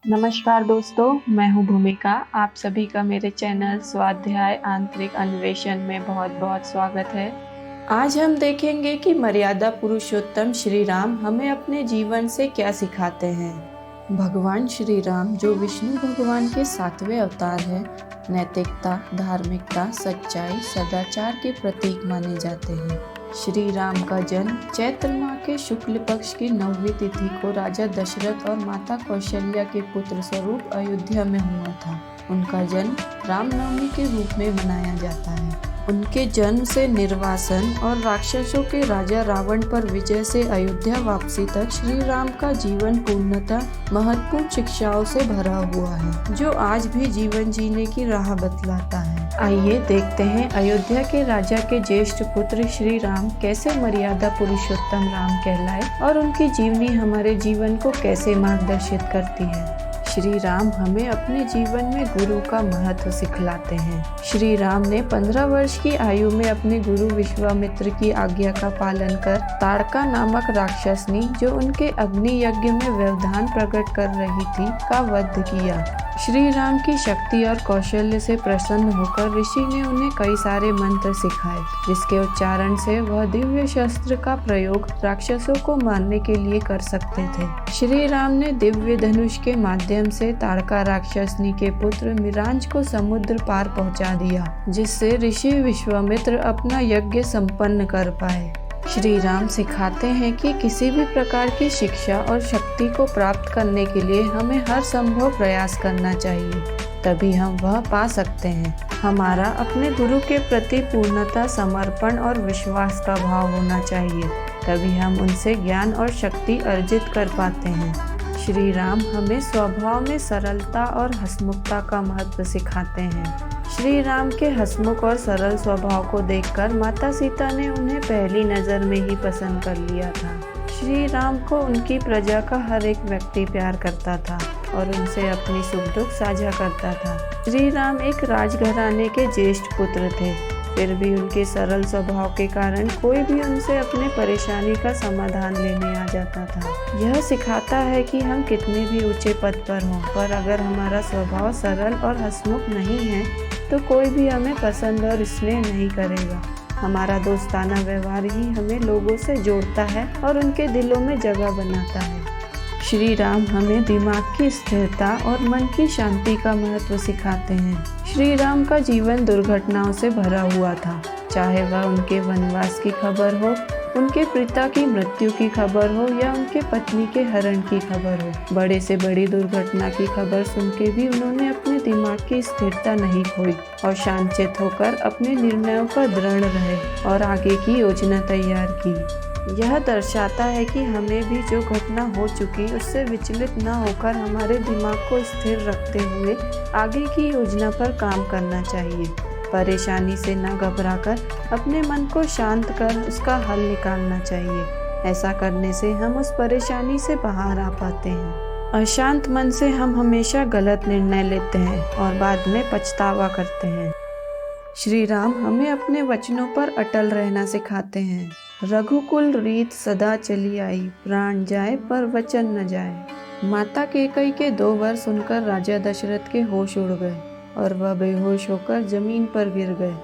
नमस्कार दोस्तों, मैं हूँ भूमिका। आप सभी का मेरे चैनल स्वाध्याय आंतरिक अन्वेषण में बहुत बहुत स्वागत है। आज हम देखेंगे कि मर्यादा पुरुषोत्तम श्री राम हमें अपने जीवन से क्या सिखाते हैं। भगवान श्री राम जो विष्णु भगवान के 7वें अवतार हैं, नैतिकता, धार्मिकता, सच्चाई, सदाचार के प्रतीक माने जाते हैं। श्री राम का जन्म चैत्र माह के शुक्ल पक्ष की 9वीं तिथि को राजा दशरथ और माता कौशल्या के पुत्र स्वरूप अयोध्या में हुआ था। उनका जन्म रामनवमी के रूप में मनाया जाता है। उनके जन्म से निर्वासन और राक्षसों के राजा रावण पर विजय से अयोध्या वापसी तक श्री राम का जीवन पूर्णतः महत्वपूर्ण शिक्षाओं से भरा हुआ है, जो आज भी जीवन जीने की राह बतलाता है। आइए देखते हैं अयोध्या के राजा के ज्येष्ठ पुत्र श्री राम कैसे मर्यादा पुरुषोत्तम राम कहलाए और उनकी जीवनी हमारे जीवन को कैसे मार्गदर्शित करती है। श्री राम हमें अपने जीवन में गुरु का महत्व सिखलाते हैं। श्री राम ने 15 वर्ष की आयु में अपने गुरु विश्वामित्र की आज्ञा का पालन कर ताड़का नामक राक्षसनी, जो उनके अग्नि यज्ञ में व्यवधान प्रकट कर रही थी, का वध किया। श्री राम की शक्ति और कौशल्य से प्रसन्न होकर ऋषि ने उन्हें कई सारे मंत्र सिखाए, जिसके उच्चारण से वह दिव्य शस्त्र का प्रयोग राक्षसों को मारने के लिए कर सकते थे। श्री राम ने दिव्य धनुष के माध्यम से ताड़का राक्षसनी के पुत्र मिरांज को समुद्र पार पहुंचा दिया, जिससे ऋषि विश्वामित्र अपना यज्ञ संपन्न कर पाए। श्री राम सिखाते हैं कि किसी भी प्रकार की शिक्षा और शक्ति को प्राप्त करने के लिए हमें हर संभव प्रयास करना चाहिए, तभी हम वह पा सकते हैं। हमारा अपने गुरु के प्रति पूर्णतः समर्पण और विश्वास का भाव होना चाहिए, तभी हम उनसे ज्ञान और शक्ति अर्जित कर पाते हैं। श्री राम हमें स्वभाव में सरलता और हंसमुखता का महत्व सिखाते हैं। श्री राम के हंसमुख और सरल स्वभाव को देखकर माता सीता ने उन्हें पहली नज़र में ही पसंद कर लिया था। श्री राम को उनकी प्रजा का हर एक व्यक्ति प्यार करता था और उनसे अपनी सुख दुख साझा करता था। श्री राम एक राजघराने के ज्येष्ठ पुत्र थे, फिर भी उनके सरल स्वभाव के कारण कोई भी उनसे अपने परेशानी का समाधान लेने आ जाता था। यह सिखाता है कि हम कितने भी ऊंचे पद पर हों, पर अगर हमारा स्वभाव सरल और हंसमुख नहीं है तो कोई भी हमें पसंद और स्नेह नहीं करेगा। हमारा दोस्ताना व्यवहार ही हमें लोगों से जोड़ता है और उनके दिलों में जगह बनाता है। श्री राम हमें दिमाग की स्थिरता और मन की शांति का महत्व सिखाते हैं। श्री राम का जीवन दुर्घटनाओं से भरा हुआ था, चाहे वह उनके वनवास की खबर हो, उनके पिता की मृत्यु की खबर हो या उनके पत्नी के हरण की खबर हो। बड़े से बड़ी दुर्घटना की खबर सुन के भी उन्होंने अपने दिमाग की स्थिरता नहीं खोई और शांतचित्त होकर अपने निर्णयों पर दृढ़ रहे और आगे की योजना तैयार की। यह दर्शाता है कि हमें भी जो घटना हो चुकी उससे विचलित न होकर हमारे दिमाग को स्थिर रखते हुए आगे की योजना पर काम करना चाहिए। परेशानी से न घबराकर अपने मन को शांत कर उसका हल निकालना चाहिए। ऐसा करने से हम उस परेशानी से बाहर आ पाते हैं। अशांत मन से हम हमेशा गलत निर्णय लेते हैं और बाद में पछतावा करते हैं। श्री राम हमें अपने वचनों पर अटल रहना सिखाते हैं। रघुकुल रीत सदा चली आई, प्राण जाए पर वचन न जाए। माता कैकेयी के 2 वर सुनकर राजा दशरथ के होश उड़ गए और वह बेहोश होकर जमीन पर गिर गए।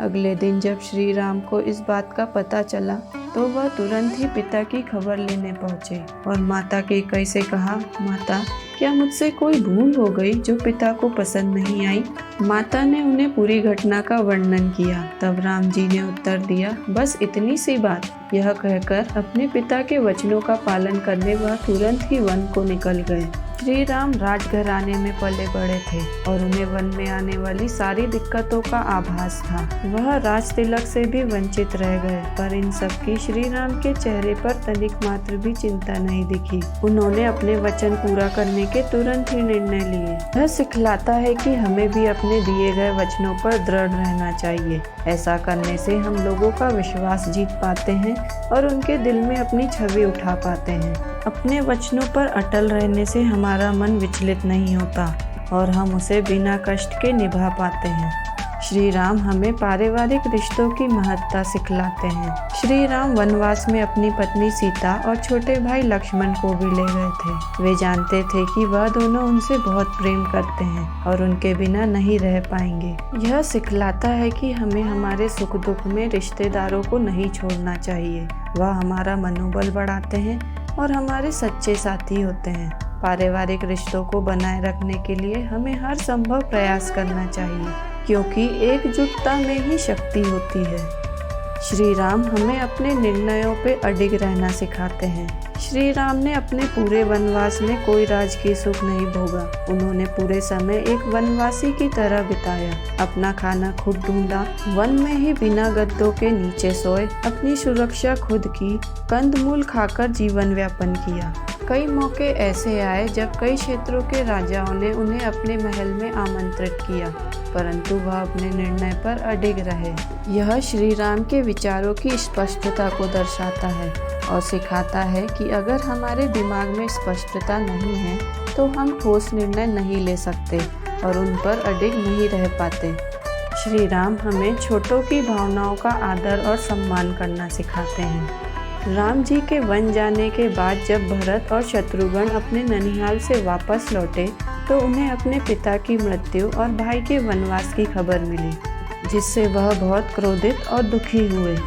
अगले दिन जब श्री राम को इस बात का पता चला तो वह तुरंत ही पिता की खबर लेने पहुंचे और माता कैकेयी से कहा, माता, क्या मुझसे कोई भूल हो गई जो पिता को पसंद नहीं आई? माता ने उन्हें पूरी घटना का वर्णन किया। तब राम जी ने उत्तर दिया, बस इतनी सी बात। यह कहकर अपने पिता के वचनों का पालन करने वह तुरंत ही वन को निकल गए। श्री राम राजघराने में पले बड़े थे और उन्हें वन में आने वाली सारी दिक्कतों का आभास था। वह राज तिलक से भी वंचित रह गए, पर इन सब की श्री राम के चेहरे पर तनिक मात्र भी चिंता नहीं दिखी। उन्होंने अपने वचन पूरा करने के तुरंत ही निर्णय लिए। यह सिखलाता है कि हमें भी अपने दिए गए वचनों पर दृढ़ रहना चाहिए। ऐसा करने से हम लोगों का विश्वास जीत पाते हैं और उनके दिल में अपनी छवि उठा पाते हैं। अपने वचनों पर अटल रहने से हमारा मन विचलित नहीं होता और हम उसे बिना कष्ट के निभा पाते हैं। श्री राम हमें पारिवारिक रिश्तों की महत्ता सिखलाते हैं। श्री राम वनवास में अपनी पत्नी सीता और छोटे भाई लक्ष्मण को भी ले गए थे। वे जानते थे कि वह दोनों उनसे बहुत प्रेम करते हैं और उनके बिना नहीं रह पाएंगे। यह सिखलाता है कि हमें हमारे सुख दुख में रिश्तेदारों को नहीं छोड़ना चाहिए। वह हमारा मनोबल बढ़ाते हैं और हमारे सच्चे साथी होते हैं। पारिवारिक रिश्तों को बनाए रखने के लिए हमें हर संभव प्रयास करना चाहिए, क्योंकि एकजुटता में ही शक्ति होती है। श्री राम हमें अपने निर्णयों पे अडिग रहना सिखाते हैं। श्री राम ने अपने पूरे वनवास में कोई राजकीय सुख नहीं भोगा। उन्होंने पूरे समय एक वनवासी की तरह बिताया। अपना खाना खुद ढूंढा, वन में ही बिना गद्दों के नीचे सोए, अपनी सुरक्षा खुद की, कंदमूल खाकर जीवन यापन किया। कई मौके ऐसे आए जब कई क्षेत्रों के राजाओं ने उन्हें अपने महल में आमंत्रित किया, परंतु वह अपने निर्णय पर अडिग रहे। यह श्री राम के विचारों की स्पष्टता को दर्शाता है और सिखाता है कि अगर हमारे दिमाग में स्पष्टता नहीं है तो हम ठोस निर्णय नहीं ले सकते और उन पर अडिग नहीं रह पाते। श्री राम हमें छोटों की भावनाओं का आदर और सम्मान करना सिखाते हैं। राम जी के वन जाने के बाद जब भरत और शत्रुघ्न अपने ननिहाल से वापस लौटे तो उन्हें अपने पिता की मृत्यु और भाई के वनवास की खबर मिली, जिससे वह बहुत क्रोधित और दुखी हुए।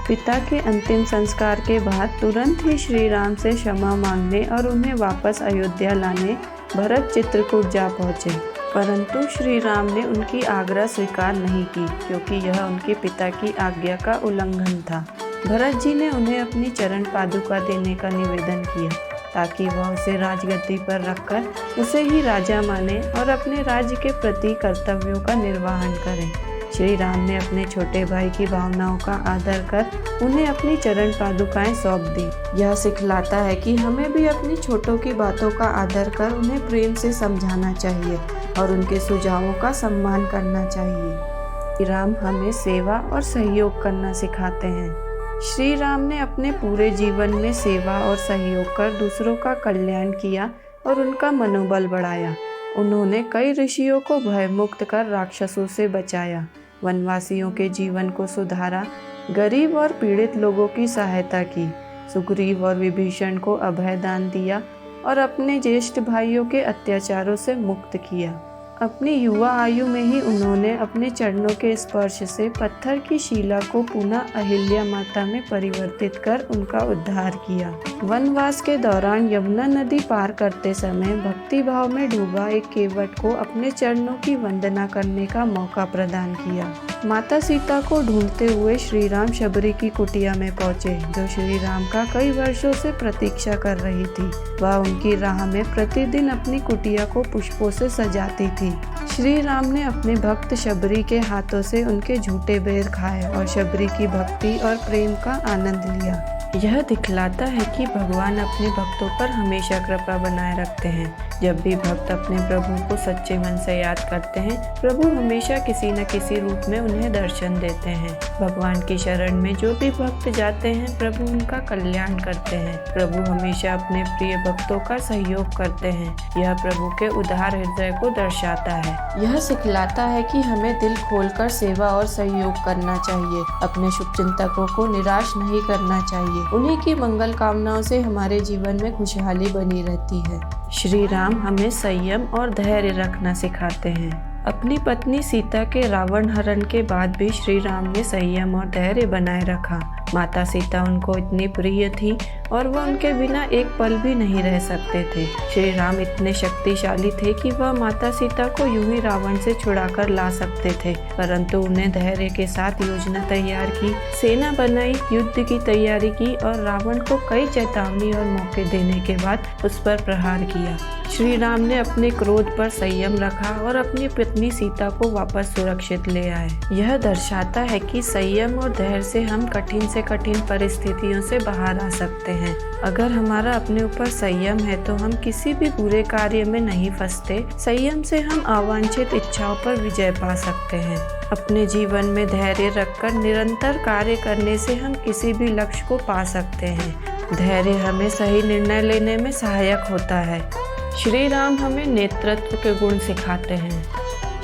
पिता के अंतिम संस्कार के बाद तुरंत ही श्री राम से क्षमा मांगने और उन्हें वापस अयोध्या लाने भरत चित्रकूट जा पहुँचे, परंतु श्री राम ने उनकी आज्ञा स्वीकार नहीं की, क्योंकि यह उनके पिता की आज्ञा का उल्लंघन था। भरत जी ने उन्हें अपनी चरण पादुका देने का निवेदन किया, ताकि वह उसे राजगद्दी पर रखकर उसे ही राजा माने और अपने राज्य के प्रति कर्तव्यों का निर्वहन करें। श्री राम ने अपने छोटे भाई की भावनाओं का आदर कर उन्हें अपनी चरण पादुकाएं सौंप दी। यह सिखलाता है कि हमें भी अपनी छोटों की बातों का आदर कर उन्हें प्रेम से समझाना चाहिए और उनके सुझावों का सम्मान करना चाहिए। श्री राम हमें सेवा और सहयोग करना सिखाते हैं। श्री राम ने अपने पूरे जीवन में सेवा और सहयोग कर दूसरों का कल्याण किया और उनका मनोबल बढ़ाया। उन्होंने कई ऋषियों को भयमुक्त कर राक्षसों से बचाया, वनवासियों के जीवन को सुधारा, गरीब और पीड़ित लोगों की सहायता की, सुग्रीव और विभीषण को अभय दान दिया और अपने ज्येष्ठ भाइयों के अत्याचारों से मुक्त किया। अपनी युवा आयु में ही उन्होंने अपने चरणों के स्पर्श से पत्थर की शिला को पुनः अहिल्या माता में परिवर्तित कर उनका उद्धार किया। वनवास के दौरान यमुना नदी पार करते समय भक्ति भाव में डूबा एक केवट को अपने चरणों की वंदना करने का मौका प्रदान किया। माता सीता को ढूंढते हुए श्री राम शबरी की कुटिया में पहुँचे, जो श्री राम का कई वर्षों से प्रतीक्षा कर रही थी। वह उनकी राह में प्रतिदिन अपनी कुटिया को पुष्पों से सजाती थी। श्री राम ने अपने भक्त शबरी के हाथों से उनके झूठे बेर खाए और शबरी की भक्ति और प्रेम का आनंद लिया। यह दिखलाता है कि भगवान अपने भक्तों पर हमेशा कृपा बनाए रखते हैं। जब भी भक्त अपने प्रभु को सच्चे मन से याद करते हैं, प्रभु हमेशा किसी न किसी रूप में उन्हें दर्शन देते हैं। भगवान की शरण में जो भी भक्त जाते हैं, प्रभु उनका कल्याण करते हैं। प्रभु हमेशा अपने प्रिय भक्तों का सहयोग करते हैं। यह प्रभु के उदार हृदय को दर्शाता है। यह सिखलाता है कि हमें दिल खोलकर सेवा और सहयोग करना चाहिए। अपने शुभचिंतकों को निराश नहीं करना चाहिए। उन्हीं की मंगल कामनाओं से हमारे जीवन में खुशहाली बनी रहती है। श्री राम हमें संयम और धैर्य रखना सिखाते हैं। अपनी पत्नी सीता के रावण हरण के बाद भी श्री राम ने संयम और धैर्य बनाए रखा। माता सीता उनको इतनी प्रिय थी और वह उनके बिना एक पल भी नहीं रह सकते थे। श्री राम इतने शक्तिशाली थे कि वह माता सीता को यूं ही रावण से छुड़ाकर ला सकते थे, परंतु उन्हें धैर्य के साथ योजना तैयार की, सेना बनाई, युद्ध की तैयारी की और रावण को कई चेतावनी और मौके देने के बाद उस पर प्रहार किया। श्री राम ने अपने क्रोध पर संयम रखा और अपनी पत्नी सीता को वापस सुरक्षित ले आए। यह दर्शाता है कि संयम और धैर्य से हम कठिन से कठिन परिस्थितियों से बाहर आ सकते हैं। अगर हमारा अपने ऊपर संयम है तो हम किसी भी बुरे कार्य में नहीं फंसते। संयम से हम अवांछित इच्छाओं पर विजय पा सकते हैं। अपने जीवन में धैर्य रखकर निरंतर कार्य करने से हम किसी भी लक्ष्य को पा सकते हैं। धैर्य हमें सही निर्णय लेने में सहायक होता है। श्री राम हमें नेतृत्व के गुण सिखाते हैं।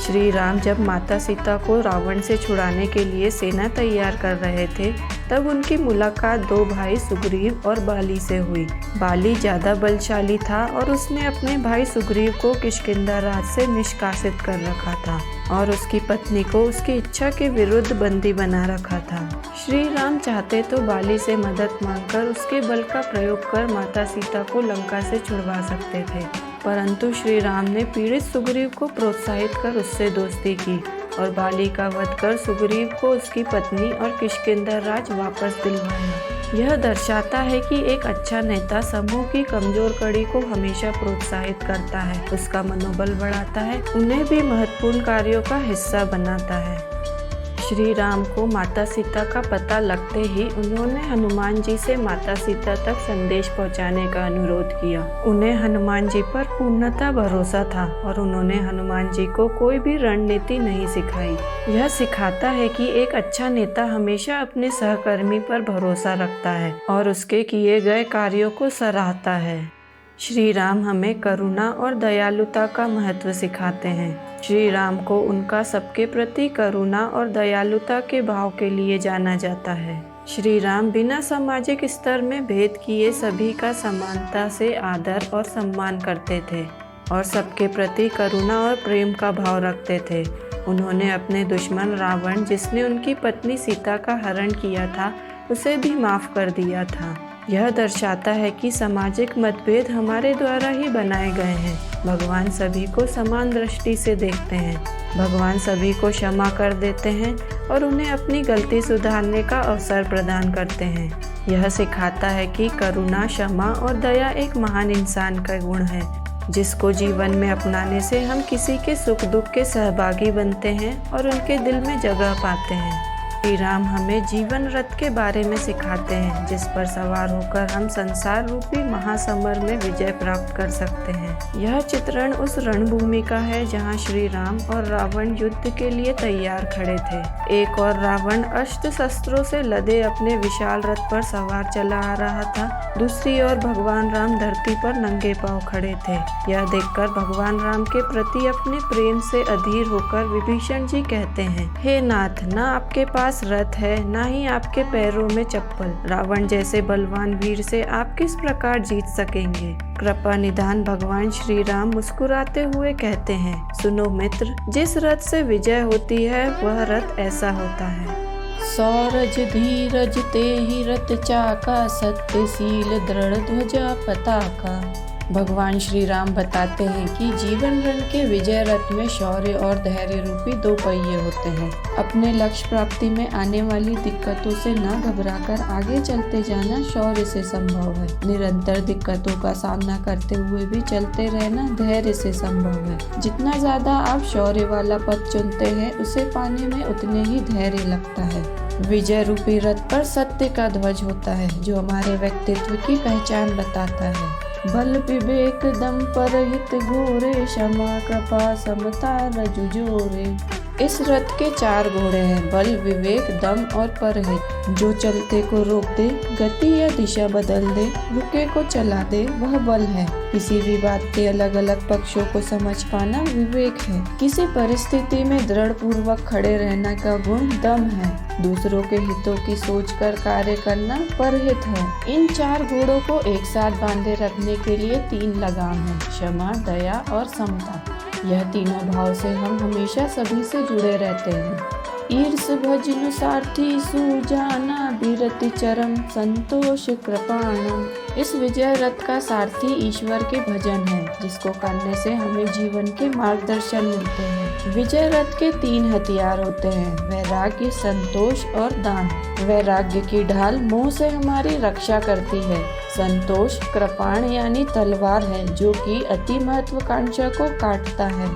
श्री राम जब माता सीता को रावण से छुड़ाने के लिए सेना तैयार कर रहे थे, तब उनकी मुलाकात दो भाई सुग्रीव और बाली से हुई। बाली ज्यादा बलशाली था और उसने अपने भाई सुग्रीव को किष्किंधा राज से निष्कासित कर रखा था और उसकी पत्नी को उसकी इच्छा के विरुद्ध बंदी बना रखा था। श्री राम चाहते तो बाली से मदद मांगकर उसके बल का प्रयोग कर माता सीता को लंका से छुड़वा सकते थे, परंतु श्री राम ने पीड़ित सुग्रीव को प्रोत्साहित कर उससे दोस्ती की और बाली का वध कर सुग्रीव को उसकी पत्नी और किष्किंधा राज वापस दिलवाया। यह दर्शाता है कि एक अच्छा नेता समूह की कमजोर कड़ी को हमेशा प्रोत्साहित करता है, उसका मनोबल बढ़ाता है, उन्हें भी महत्वपूर्ण कार्यों का हिस्सा बनाता है। श्री राम को माता सीता का पता लगते ही उन्होंने हनुमान जी से माता सीता तक संदेश पहुंचाने का अनुरोध किया। उन्हें हनुमान जी पर पूर्णतः भरोसा था और उन्होंने हनुमान जी को कोई भी रणनीति नहीं सिखाई। यह सिखाता है कि एक अच्छा नेता हमेशा अपने सहकर्मी पर भरोसा रखता है और उसके किए गए कार्यों को सराहता है। श्री राम हमें करुणा और दयालुता का महत्व सिखाते हैं। श्री राम को उनका सबके प्रति करुणा और दयालुता के भाव के लिए जाना जाता है। श्री राम बिना सामाजिक स्तर में भेद किए सभी का समानता से आदर और सम्मान करते थे और सबके प्रति करुणा और प्रेम का भाव रखते थे। उन्होंने अपने दुश्मन रावण, जिसने उनकी पत्नी सीता का हरण किया था, उसे भी माफ कर दिया था। यह दर्शाता है कि सामाजिक मतभेद हमारे द्वारा ही बनाए गए हैं। भगवान सभी को समान दृष्टि से देखते हैं। भगवान सभी को क्षमा कर देते हैं और उन्हें अपनी गलती सुधारने का अवसर प्रदान करते हैं। यह सिखाता है कि करुणा, क्षमा और दया एक महान इंसान का गुण है, जिसको जीवन में अपनाने से हम किसी के सुख दुख के सहभागी बनते हैं और उनके दिल में जगह पाते हैं। श्री राम हमें जीवन रथ के बारे में सिखाते हैं, जिस पर सवार होकर हम संसार रूपी महासमर में विजय प्राप्त कर सकते हैं। यह चित्रण उस रणभूमि का है जहां श्री राम और रावण युद्ध के लिए तैयार खड़े थे। एक और रावण अस्त्र शस्त्रों से लदे अपने विशाल रथ पर सवार चला आ रहा था, दूसरी ओर भगवान राम धरती पर नंगे पांव खड़े थे। यह देखकर भगवान राम के प्रति अपने प्रेम से अधीर होकर विभीषण जी कहते हैं, हे नाथ, न आपके पास रथ है, ना ही आपके पैरों में चप्पल। रावण जैसे बलवान वीर से आप किस प्रकार जीत सकेंगे? कृपा निधान भगवान श्री राम मुस्कुराते हुए कहते हैं, सुनो मित्र, जिस रथ से विजय होती है वह रथ ऐसा होता है। सौरज धीरज ते ही रथ चाका, सत्यशील दृढ़ ध्वजा पताका। भगवान श्री राम बताते हैं कि जीवन रण के विजय रथ में शौर्य और धैर्य रूपी दो पहिए होते हैं। अपने लक्ष्य प्राप्ति में आने वाली दिक्कतों से न घबराकर आगे चलते जाना शौर्य से संभव है। निरंतर दिक्कतों का सामना करते हुए भी चलते रहना धैर्य से संभव है। जितना ज्यादा आप शौर्य वाला पथ चुनते हैं, उसे पाने में उतने ही धैर्य लगता है। विजय रूपी रथ पर सत्य का ध्वज होता है, जो हमारे व्यक्तित्व की पहचान बताता है। बल विवेक दम परहित घोरे, क्षमा कृपा समता रजु जोरे। इस रथ के 4 घोड़े हैं, बल, विवेक, दम और परहित। जो चलते को रोक दे, गति या दिशा बदल दे, रुके को चला दे, वह बल है। किसी भी बात के अलग अलग पक्षों को समझ पाना विवेक है। किसी परिस्थिति में दृढ़ पूर्वक खड़े रहने का गुण दम है। दूसरों के हितों की सोचकर कार्य करना परहित है। इन 4 घोड़ों को एक साथ बांधे रखने के लिए 3 लगाम है, क्षमा, दया और समता। यह तीनों भाव से हम हमेशा सभी से जुड़े रहते हैं। ईर्ष भजन सारथी सुजाना, बिरति चरम संतोष कृपाणम। इस विजय रथ का सारथी ईश्वर के भजन है, जिसको करने से हमें जीवन के मार्गदर्शन मिलते हैं। विजय रथ के 3 हथियार होते हैं, वैराग्य, संतोष और दान। वैराग्य की ढाल मोह से हमारी रक्षा करती है। संतोष कृपाण यानी तलवार है, जो कि अति महत्वाकांक्षा को काटता है।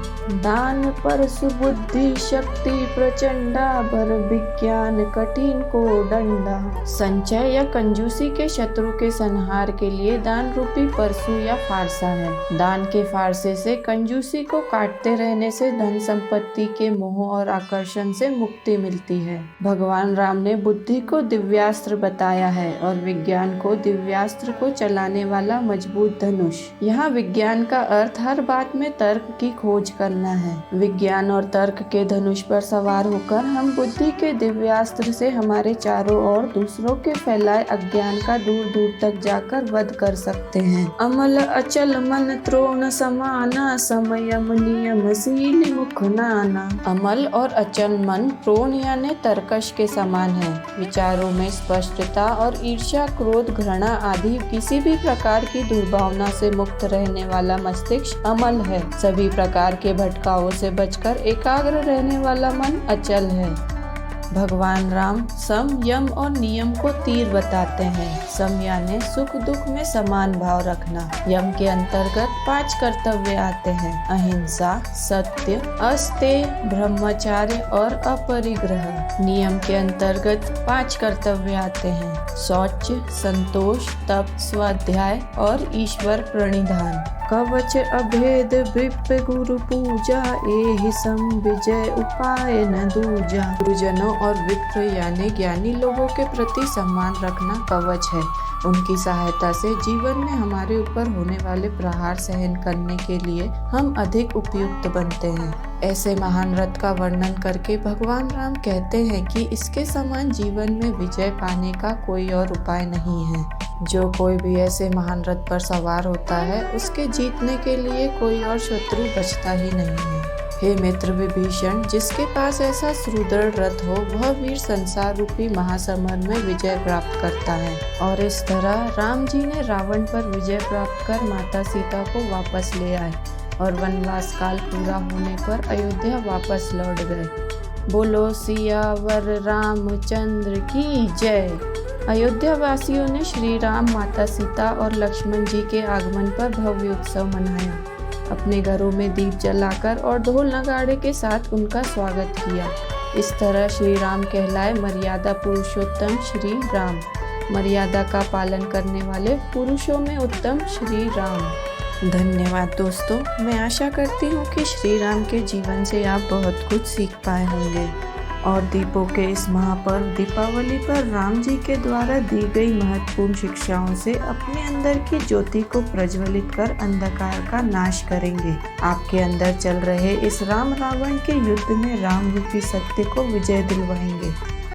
दान पर सुबुद्धि शक्ति प्रचंडा, बर विज्ञान कठिन को डंडा। रहा हूँ। संचय या कंजूसी के शत्रु के संहार के लिए दान रूपी परशु या फारसा है। दान के फारसे से कंजूसी को काटते रहने से धन संपत्ति के मोह और आकर्षण से मुक्ति मिलती है। भगवान राम ने बुद्धि को दिव्यास्त्र बताया है और विज्ञान को दिव्यास्त्र को चलाने वाला मजबूत धनुष। यहाँ विज्ञान का अर्थ हर बात में तर्क की खोज करना है। विज्ञान और तर्क के धनुष पर सवार होकर हम बुद्धि के दिव्यास्त्र से हमारे चारों ओर दूसरों के फैलाए अज्ञान का दूर दूर तक जाकर वध कर सकते हैं। अमल अचल मन त्रोण समाना, समयम नियमशील मुख नाना। अमल और अचल मन त्रोण यानी तरकश के समान है। विचारों में स्पष्टता और ईर्ष्या, क्रोध, घृणा आदि किसी भी प्रकार की दुर्भावना से मुक्त रहने वाला मस्तिष्क अमल है। सभी प्रकार के भटकावों से बचकर एकाग्र रहने वाला मन अचल है। भगवान राम सम, यम और नियम को तीर बताते हैं। सम यानी सुख दुख में समान भाव रखना। यम के अंतर्गत 5 कर्तव्य आते हैं: अहिंसा, सत्य, अस्तेय, ब्रह्मचार्य और अपरिग्रह। नियम के अंतर्गत 5 कर्तव्य आते हैं: शौच, संतोष, तप, स्वाध्याय और ईश्वर प्रणिधान। कवच अभेद विप गुरु पूजा, एहि सम विजय उपाय न दूजा। गुरुजनों और विप्र यानी ज्ञानी लोगों के प्रति सम्मान रखना कवच है। उनकी सहायता से जीवन में हमारे ऊपर होने वाले प्रहार सहन करने के लिए हम अधिक उपयुक्त बनते हैं। ऐसे महान रथ का वर्णन करके भगवान राम कहते हैं कि इसके समान जीवन में विजय पाने का कोई और उपाय नहीं है। जो कोई भी ऐसे महान रथ पर सवार होता है, उसके जीतने के लिए कोई और शत्रु बचता ही नहीं है। हे मित्र विभीषण, जिसके पास ऐसा सुदृढ़ रथ हो, वह वीर संसार रूपी महासमर में विजय प्राप्त करता है। और इस तरह राम जी ने रावण पर विजय प्राप्त कर माता सीता को वापस ले आए और वनवास काल पूरा होने पर अयोध्या वापस लौट गए। बोलो सियावर रामचंद्र की जय। अयोध्या वासियों ने श्री राम, माता सीता और लक्ष्मण जी के आगमन पर भव्य उत्सव मनाया। अपने घरों में दीप जलाकर और ढोल नगाड़े के साथ उनका स्वागत किया। इस तरह श्री राम कहलाए मर्यादा पुरुषोत्तम श्री राम। मर्यादा का पालन करने वाले पुरुषों में उत्तम श्री राम। धन्यवाद दोस्तों। मैं आशा करती हूँ कि श्री राम के जीवन से आप बहुत कुछ सीख पाए होंगे और दीपों के इस महापर्व दीपावली पर राम जी के द्वारा दी गई महत्वपूर्ण शिक्षाओं से अपने अंदर की ज्योति को प्रज्वलित कर अंधकार का नाश करेंगे। आपके अंदर चल रहे इस राम रावण के युद्ध में राम रूपी सत्य को विजय दिलवाएंगे।